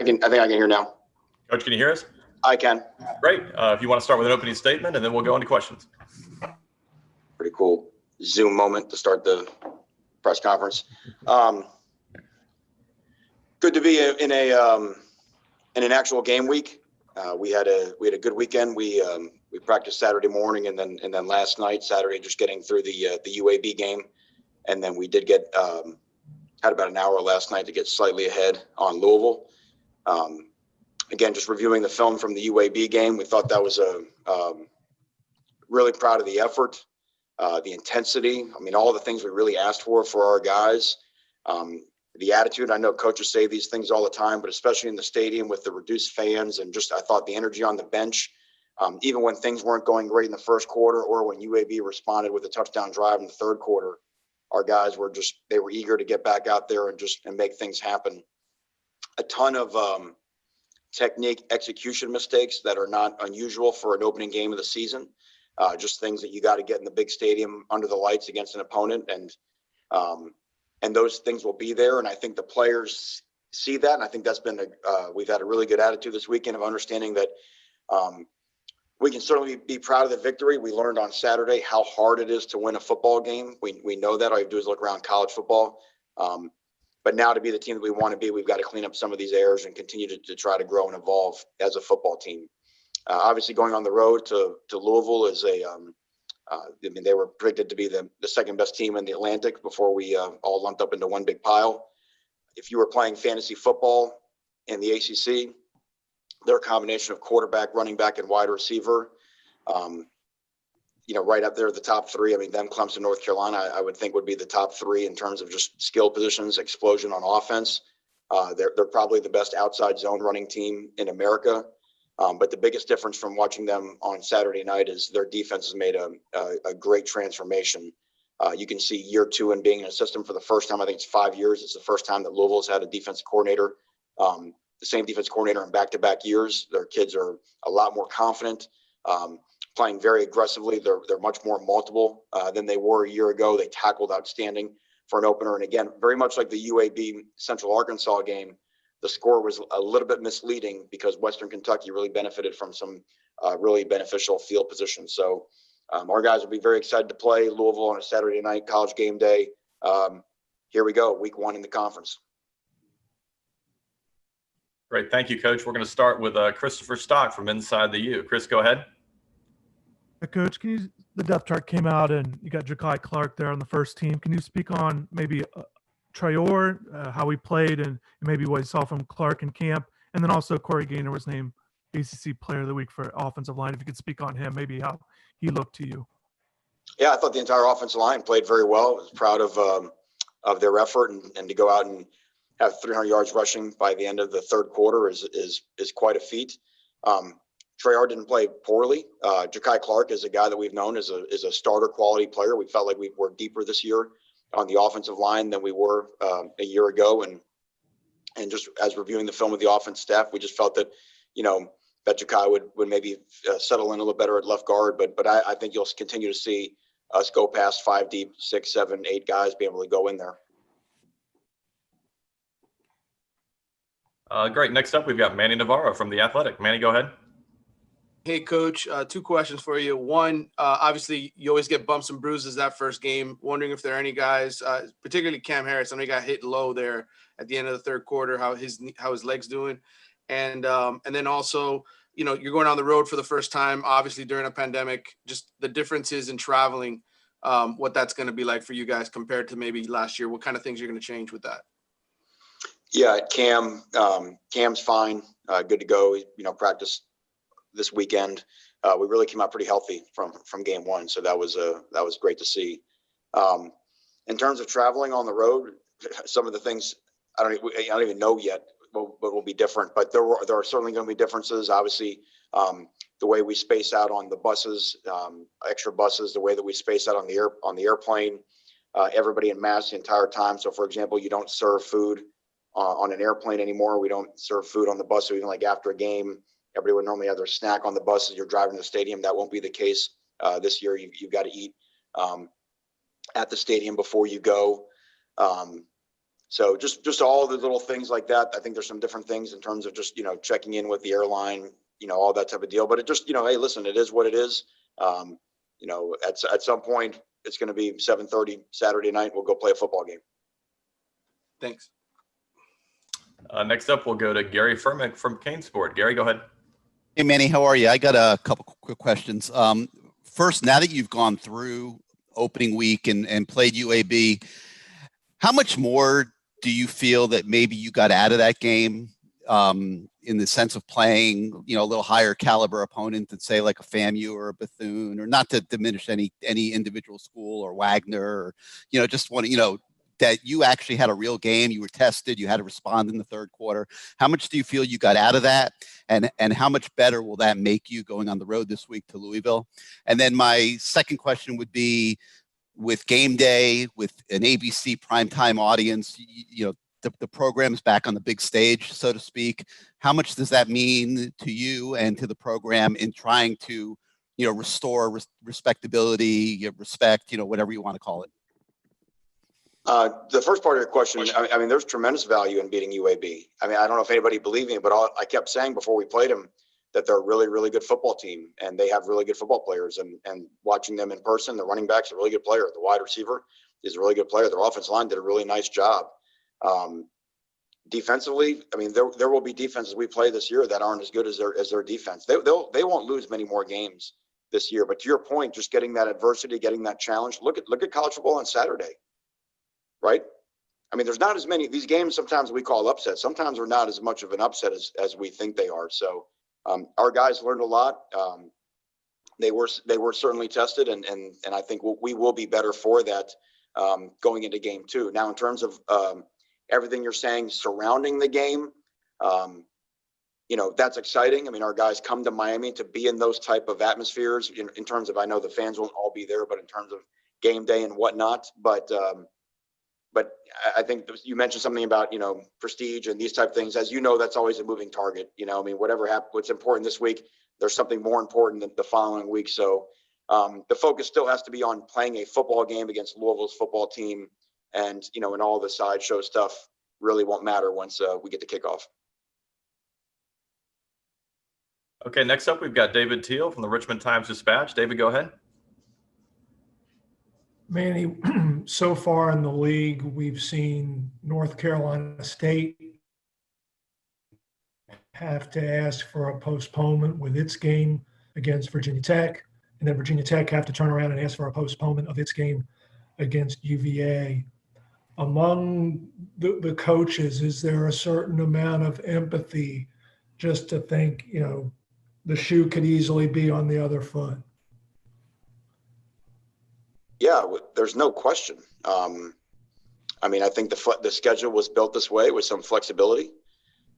I think I can hear now. Coach, can you hear us? I can. Great. If you want to start with an opening statement, and then we'll go into questions. Pretty cool Zoom moment to start the press conference. Good to be in an actual game week. We had a good weekend. We practiced Saturday morning, and then last night, Saturday, just getting through the UAB game, and then we did get had about an hour last night to get slightly ahead on Louisville. Again, just reviewing the film from the UAB game, we thought that was really proud of the effort, the intensity. I mean, all the things we really asked for our guys. The attitude. I know coaches say these things all the time, but especially in the stadium with the reduced fans, and just I thought the energy on the bench, even when things weren't going great in the first quarter, or when UAB responded with a touchdown drive in the third quarter, our guys were they were eager to get back out there and make things happen. A ton of technique execution mistakes that are not unusual for an opening game of the season. Just things that you got to get in the big stadium under the lights against an opponent, and those things will be there. And I think the players see that. And I think that's been we've had a really good attitude this weekend of understanding that we can certainly be proud of the victory. We learned on Saturday how hard it is to win a football game. We know that. All you have to do is look around college football. But now to be the team that we want to be, we've got to clean up some of these errors and continue to try to grow and evolve as a football team. Obviously, going on the road to Louisville is I mean, they were predicted to be the second best team in the Atlantic before we all lumped up into one big pile. If you were playing fantasy football in the ACC, their combination of quarterback, running back, and wide receiver, right up there at the top three. I mean, them, Clemson, North Carolina, I would think would be the top three in terms of just skill positions, explosion on offense. They're probably the best outside zone running team in America. But the biggest difference from watching them on Saturday night is their defense has made a great transformation. You can see year two in being in a system for the first time. I think it's 5 years. It's the first time that Louisville's had a defensive coordinator, the same defense coordinator in back-to-back years. Their kids are a lot more confident, playing very aggressively. They're much more multiple than they were a year ago. They tackled outstanding for an opener. And again, very much like the UAB Central Arkansas game, the score was a little bit misleading because Western Kentucky really benefited from some really beneficial field position. So our guys will be very excited to play Louisville on a Saturday night, college game day. Here we go, week one in the conference. Great. Thank you, Coach. We're going to start with Christopher Stock from Inside the U. Chris, go ahead. Coach, the depth chart came out and you got Ja'Kai Clark there on the first team. Can you speak on maybe Traore, how he played, and maybe what you saw from Clark in camp? And then also Corey Gaynor was named ACC Player of the Week for offensive line. If you could speak on him, maybe how he looked to you. Yeah, I thought the entire offensive line played very well. I was proud of their effort, and to go out and have 300 yards rushing by the end of the third quarter is quite a feat. Traore didn't play poorly. Ja'Kai Clark is a guy that we've known is a starter quality player. We felt like we were deeper this year on the offensive line than we were a year ago. And just as reviewing the film with the offense staff, we just felt that, that Ja'Kai would maybe settle in a little better at left guard. But I think you'll continue to see us go past 5 deep, 6, 7, 8 guys be able to go in there. Great. Next up, we've got Manny Navarro from The Athletic. Manny, go ahead. Hey, Coach, 2 questions for you. One, obviously, you always get bumps and bruises that first game. Wondering if there are any guys, particularly Cam Harris. I know he got hit low there at the end of the third quarter. How his legs doing? And then also, you're going on the road for the first time, obviously during a pandemic. Just the differences in traveling, what that's going to be like for you guys compared to maybe last year. What kind of things you're going to change with that? Yeah, Cam's fine, good to go. Practice this weekend. We really came out pretty healthy from game one, so that was great to see. In terms of traveling on the road, some of the things I don't even know yet, but will be different. But there are certainly going to be differences. Obviously, the way we space out on the buses, extra buses, the way that we space out on the airplane, everybody in masks the entire time. So, for example, you don't serve food on an airplane anymore. We don't serve food on the bus. So even like after a game, everybody would normally have their snack on the bus as you're driving to the stadium. That won't be the case this year. You've got to eat at the stadium before you go. So just all the little things like that. I think there's some different things in terms of just, checking in with the airline, all that type of deal. But it just, hey, listen, it is what it is. At some point, it's going to be 7:30 Saturday night. We'll go play a football game. Thanks. Next up, we'll go to Gary Ferman from Kane Sport. Gary, go ahead. Hey, Manny, how are you? I got a couple quick questions. First, now that you've gone through opening week and played UAB, how much more do you feel that maybe you got out of that game in the sense of playing, a little higher caliber opponent than say like a FAMU or a Bethune, or not to diminish any individual school or Wagner, or, just want to, that you actually had a real game, you were tested, you had to respond in the third quarter. How much do you feel you got out of that? And how much better will that make you going on the road this week to Louisville? And then my second question would be, with game day, with an ABC primetime audience, the program's back on the big stage, so to speak. How much does that mean to you and to the program in trying to, restore respectability, respect, whatever you want to call it? The first part of your question, I mean, there's tremendous value in beating UAB. I mean, I don't know if anybody believed me, but I kept saying before we played them that they're a really, really good football team, and they have really good football players. And watching them in person, the running back's a really good player. The wide receiver is a really good player. Their offensive line did a really nice job. Defensively, I mean, there will be defenses we play this year that aren't as good as their defense. They won't lose many more games this year. But to your point, just getting that adversity, getting that challenge. Look at college football on Saturday, right? I mean, there's not as many these games. Sometimes we call upsets. Sometimes they're not as much of an upset as we think they are. So our guys learned a lot. They were certainly tested, and I think we will be better for that going into game 2. Now, in terms of everything you're saying surrounding the game, that's exciting. I mean, our guys come to Miami to be in those type of atmospheres in terms of, I know the fans won't all be there, but in terms of game day and whatnot. But I think you mentioned something about, prestige and these type of things. As you know, that's always a moving target. I mean, whatever happens, what's important this week, there's something more important than the following week. So the focus still has to be on playing a football game against Louisville's football team. And, and all the sideshow stuff really won't matter once we get to kickoff. Okay, next up, we've got David Teel from the Richmond Times-Dispatch. David, go ahead. Manny, so far in the league, we've seen North Carolina State have to ask for a postponement with its game against Virginia Tech, and then Virginia Tech have to turn around and ask for a postponement of its game against UVA. Among the coaches, is there a certain amount of empathy just to think, the shoe could easily be on the other foot? Yeah, there's no question. I mean, I think the schedule was built this way with some flexibility.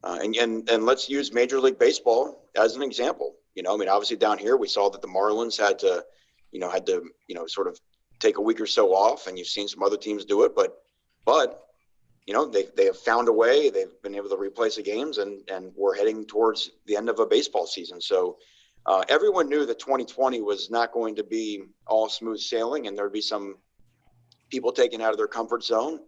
And let's use Major League Baseball as an example. I mean, obviously down here we saw that the Marlins had to sort of take a week or so off, and you've seen some other teams do it, but they have found a way. They've been able to replace the games, and we're heading towards the end of a baseball season. So everyone knew that 2020 was not going to be all smooth sailing, and there'd be some people taken out of their comfort zone.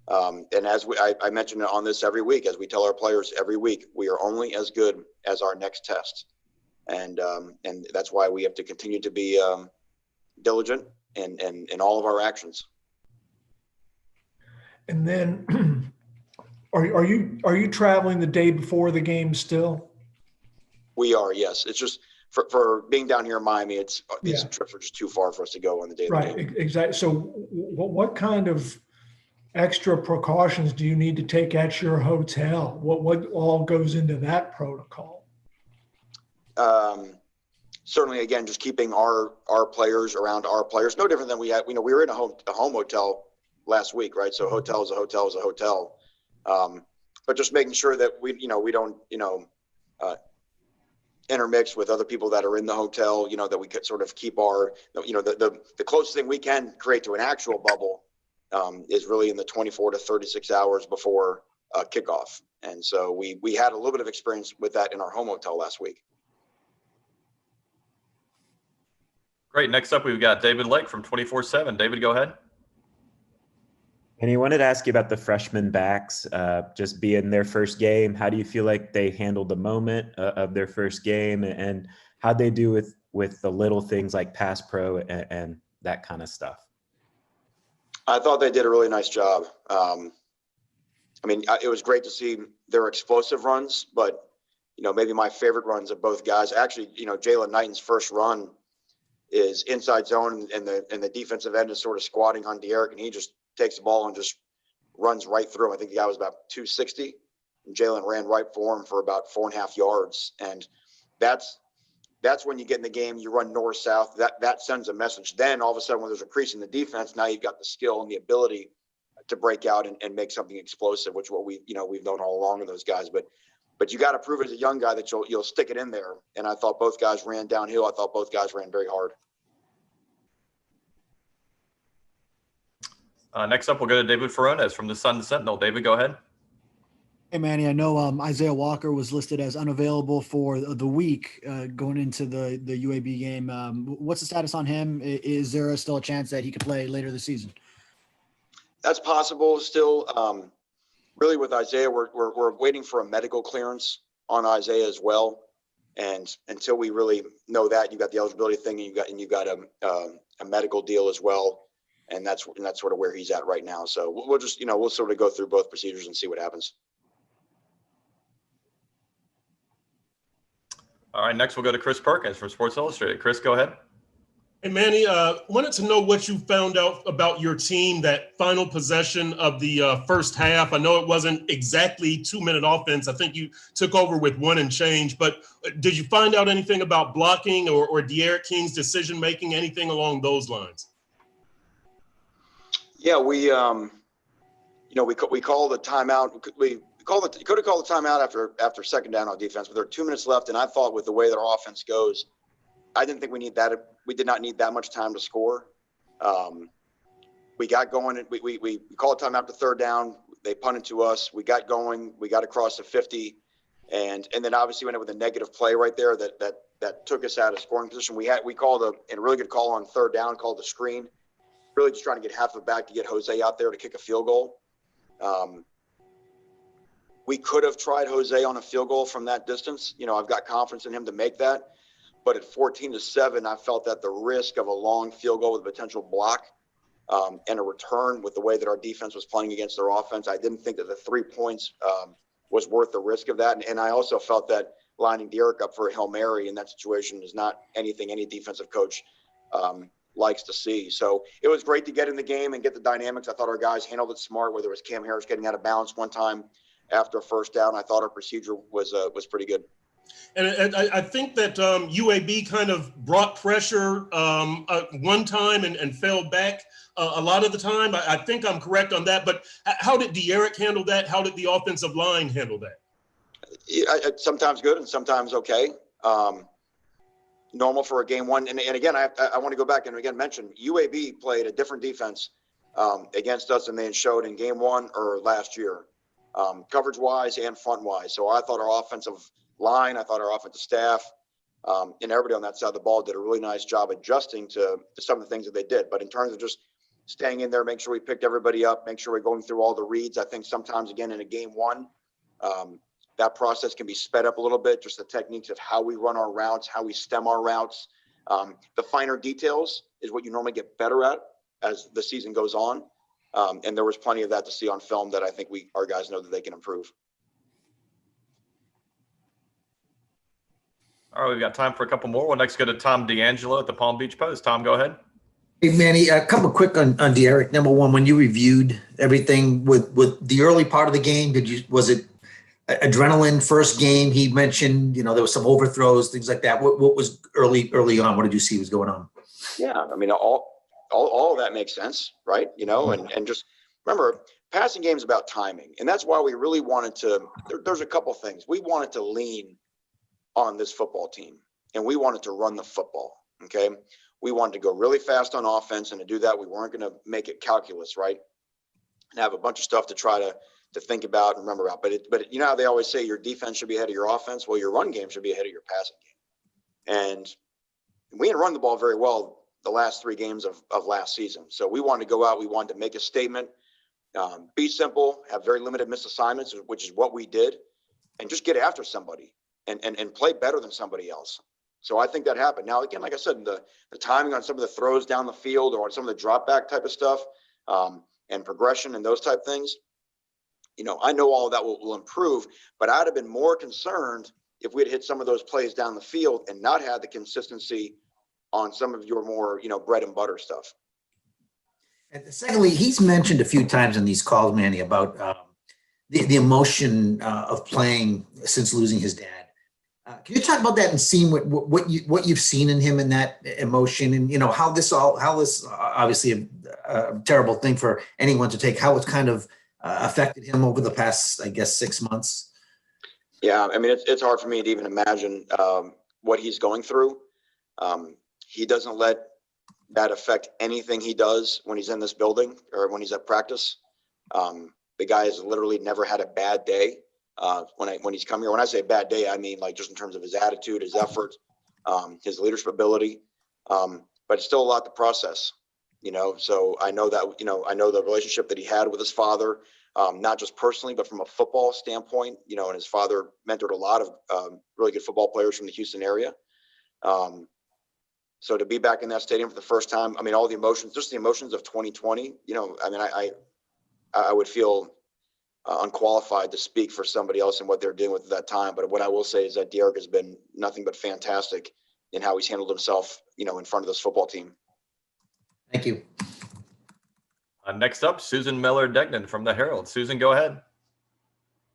And as I mention it on this every week, as we tell our players every week, we are only as good as our next test. And that's why we have to continue to be diligent in all of our actions. And then are you traveling the day before the game still? We are, yes. It's just for being down here in Miami, these trips are just too far for us to go on the day of the game. Right, exactly. So what kind of extra precautions do you need to take at your hotel? What all goes into that protocol? Certainly, again, just keeping our players around our players. No different than we had. We were in a home hotel last week, right? So hotel is a hotel is a hotel. But just making sure that we don't intermix with other people that are in the hotel. That we could sort of keep our the closest thing we can create to an actual bubble is really in the 24 to 36 hours before kickoff. And so we had a little bit of experience with that in our home hotel last week. Great. Next up, we've got David Lake from 24/7. David, go ahead. And he wanted to ask you about the freshman backs, just being their first game. How do you feel like they handled the moment of their first game, and how'd they do with the little things like pass pro and that kind of stuff? I thought they did a really nice job. It was great to see their explosive runs, but maybe my favorite runs of both guys. Actually, Jalen Knighton's first run is inside zone, and the defensive end is sort of squatting on Derek, and he just takes the ball and just runs right through him. I think the guy was about 260, and Jalen ran right for him for about 4.5 yards. And that's when you get in the game, you run north south. That sends a message. Then all of a sudden, when there's a crease in the defense, now you've got the skill and the ability to break out and make something explosive, which what we've known all along of those guys. But you got to prove as a young guy that you'll stick it in there. And I thought both guys ran downhill. I thought both guys ran very hard. Next up, we'll go to David Furones from the Sun Sentinel. David, go ahead. Hey, Manny, I know Isaiah Walker was listed as unavailable for the week going into the UAB game. What's the status on him? Is there still a chance that he could play later this season? That's possible still. Really with Isaiah, we're waiting for a medical clearance on Isaiah as well. And until we really know that, you got the eligibility thing, and you got a medical deal as well. And that's sort of where he's at right now. So we'll just, we'll sort of go through both procedures and see what happens. All right, next we'll go to Chris Perkins from Sports Illustrated. Chris, go ahead. Hey, Manny, wanted to know what you found out about your team, that final possession of the first half. I know it wasn't exactly 2-minute offense. I think you took over with 1 and change, but did you find out anything about blocking or De'Aaron King's decision-making, anything along those lines? Yeah, we call the timeout. We could have called the timeout after second down on defense, but there are 2 minutes left. And I thought with the way that our offense goes, I didn't think we did not need that much time to score. We got going, and we called time after third down. They punted to us. We got going. We got across the 50, and then obviously went up with a negative play right there that took us out of scoring position. We called a really good call on third down, called the screen. Really just trying to get half of it back to get Jose out there to kick a field goal. We could have tried Jose on a field goal from that distance. I've got confidence in him to make that. But at 14-7, I felt that the risk of a long field goal with a potential block and a return with the way that our defense was playing against their offense, I didn't think that the 3 points was worth the risk of that. And I also felt that lining Derek up for a Hail Mary in that situation is not anything any defensive coach likes to see. So it was great to get in the game and get the dynamics. I thought our guys handled it smart, whether it was Cam Harris getting out of balance one time after a first down. I thought our procedure was pretty good. And I think that UAB kind of brought pressure one time and fell back a lot of the time. I think I'm correct on that. But how did De'Aaron handle that? How did the offensive line handle that? Sometimes good and sometimes okay. Normal for a game one. And again, I want to go back and again mention UAB played a different defense against us than they had showed in game one or last year, coverage wise and front wise. So I thought our offensive line, I thought our offensive staff and everybody on that side of the ball did a really nice job adjusting to some of the things that they did. But in terms of just staying in there, make sure we picked everybody up, make sure we're going through all the reads. I think sometimes, again, in a game one, that process can be sped up a little bit, just the techniques of how we run our routes, how we stem our routes. The finer details is what you normally get better at as the season goes on. And there was plenty of that to see on film that I think our guys know that they can improve. All right, we've got time for a couple more. We'll next go to Tom D'Angelo at the Palm Beach Post. Tom, go ahead. Hey, Manny, a couple quick on De'Aaron. Number one, when you reviewed everything with the early part of the game, was it adrenaline first game? He mentioned, there was some overthrows, things like that. What was early on? What did you see was going on? Yeah, I mean, all of that makes sense, right? And just remember, passing game is about timing. And that's why we really wanted to, there's a couple things. We wanted to lean on this football team, and we wanted to run the football, okay? We wanted to go really fast on offense, and to do that, we weren't going to make it calculus, right? And have a bunch of stuff to try to think about and remember about. But you know how they always say your defense should be ahead of your offense? Well, your run game should be ahead of your passing game. And we didn't run the ball very well the last 3 games of last season. So we wanted to go out. We wanted to make a statement. Be simple, have very limited missed assignments, which is what we did, and just get after somebody and play better than somebody else. So I think that happened. Now, again, like I said, the timing on some of the throws down the field or on some of the drop back type of stuff and progression and those type things, I know all of that will improve, but I'd have been more concerned if we had hit some of those plays down the field and not had the consistency on some of your more, bread and butter stuff. And secondly, he's mentioned a few times in these calls, Manny, about the emotion of playing since losing his dad. Can you talk about that and seeing what you've seen in him in that emotion, and how this obviously a terrible thing for anyone to take, how it's kind of affected him over the past, I guess, 6 months? Yeah, I mean, it's hard for me to even imagine what he's going through. He doesn't let that affect anything he does when he's in this building or when he's at practice. The guy has literally never had a bad day when he's come here. When I say bad day, I mean like just in terms of his attitude, his effort, his leadership ability. But it's still a lot to process, So I know that, I know the relationship that he had with his father, not just personally, but from a football standpoint, and his father mentored a lot of really good football players from the Houston area. So to be back in that stadium for the first time, I mean, all the emotions, just the emotions of 2020, I mean, I would feel unqualified to speak for somebody else and what they're dealing with at that time. But what I will say is that Derek has been nothing but fantastic in how he's handled himself, in front of this football team. Thank you. Next up, Susan Miller-Degnan from the Herald. Susan, go ahead.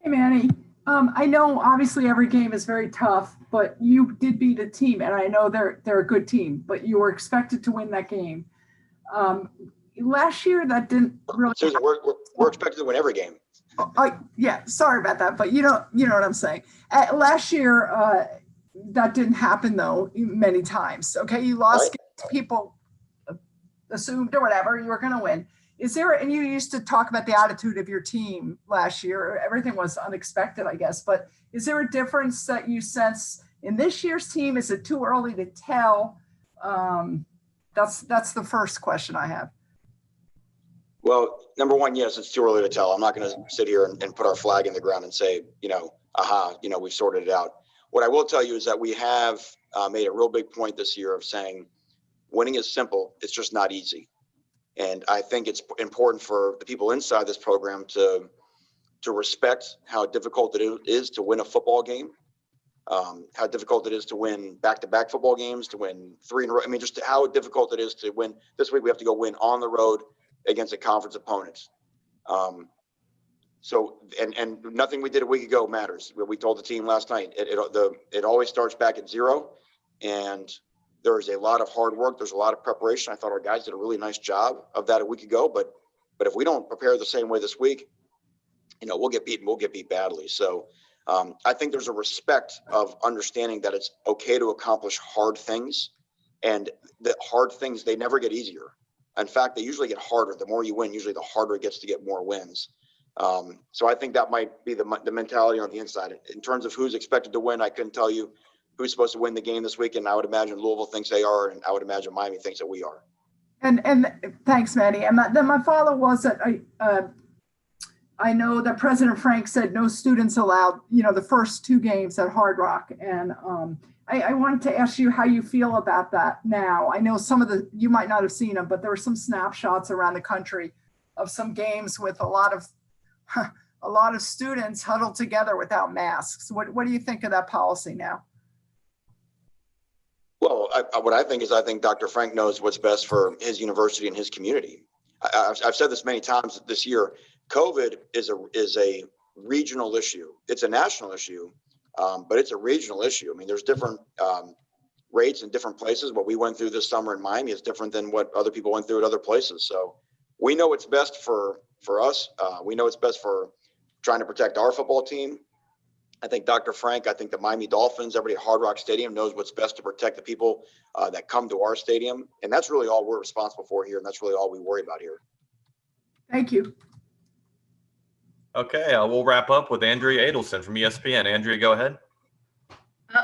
Hey, Manny. I know obviously every game is very tough, but you did beat a team, and I know they're a good team, but you were expected to win that game. Last year, that didn't really. Susan, we're expected to win every game. Yeah, sorry about that, but you know what I'm saying. Last year, that didn't happen though many times. Okay, you lost games, people assumed or whatever you were going to win. Is there, and you used to talk about the attitude of your team last year. Everything was unexpected, I guess. But is there a difference that you sense in this year's team? Is it too early to tell? That's the first question I have. Well, number one, yes, it's too early to tell. I'm not going to sit here and put our flag in the ground and say, we've sorted it out. What I will tell you is that we have made a real big point this year of saying winning is simple. It's just not easy. And I think it's important for the people inside this program to respect how difficult it is to win a football game, how difficult it is to win back-to-back football games, to win 3 in a row. I mean, just how difficult it is to win. This week we have to go win on the road against a conference opponent. So nothing we did a week ago matters. We told the team last night, it always starts back at 0, and there's a lot of hard work. There's a lot of preparation. I thought our guys did a really nice job of that a week ago, but if we don't prepare the same way this week, we'll get beat badly. So I think there's a respect of understanding that it's okay to accomplish hard things, and the hard things, they never get easier. In fact, they usually get harder. The more you win, usually the harder it gets to get more wins. So I think that might be the mentality on the inside. In terms of who's expected to win, I couldn't tell you who's supposed to win the game this week, and I would imagine Louisville thinks they are, and I would imagine Miami thinks that we are. And thanks, Manny. And then my follow was that I know that President Frank said no students allowed, the first 2 games at Hard Rock, and I wanted to ask you how you feel about that now. I know you might not have seen them, but there were some snapshots around the country of some games with a lot of students huddled together without masks. What do you think of that policy now? Well, what I think Dr. Frank knows what's best for his university and his community. I've said this many times this year. COVID is a regional issue. It's a national issue, but it's a regional issue. I mean, there's different rates in different places. What we went through this summer in Miami is different than what other people went through at other places. So we know what's best for us. We know what's best for trying to protect our football team. I think Dr. Frank, I think the Miami Dolphins, everybody at Hard Rock Stadium knows what's best to protect the people that come to our stadium. And that's really all we're responsible for here. And that's really all we worry about here. Thank you. Okay, we'll wrap up with Andrea Adelson from ESPN. Andrea, go ahead.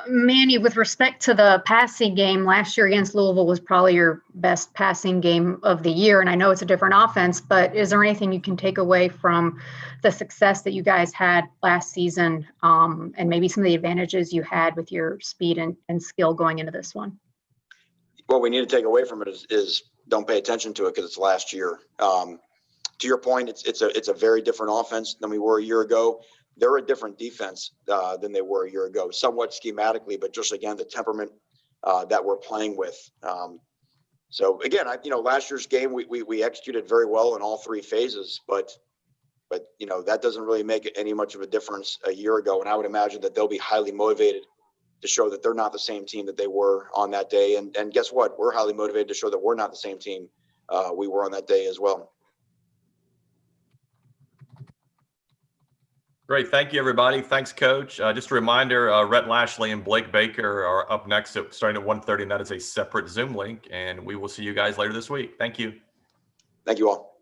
Manny, with respect to the passing game, last year against Louisville was probably your best passing game of the year. And I know it's a different offense, but is there anything you can take away from the success that you guys had last season, and maybe some of the advantages you had with your speed and skill going into this one? What we need to take away from it is don't pay attention to it because it's last year. To your point, it's a very different offense than we were a year ago. They're a different defense than they were a year ago, somewhat schematically, but just again the temperament that we're playing with. So again, last year's game we executed very well in all three phases, but that doesn't really make any much of a difference a year ago. And I would imagine that they'll be highly motivated to show that they're not the same team that they were on that day. And guess what? We're highly motivated to show that we're not the same team we were on that day as well. Great. Thank you, everybody. Thanks, Coach. Just a reminder, Rhett Lashley and Blake Baker are up next starting at 1:30, and that is a separate Zoom link. And we will see you guys later this week. Thank you. Thank you all.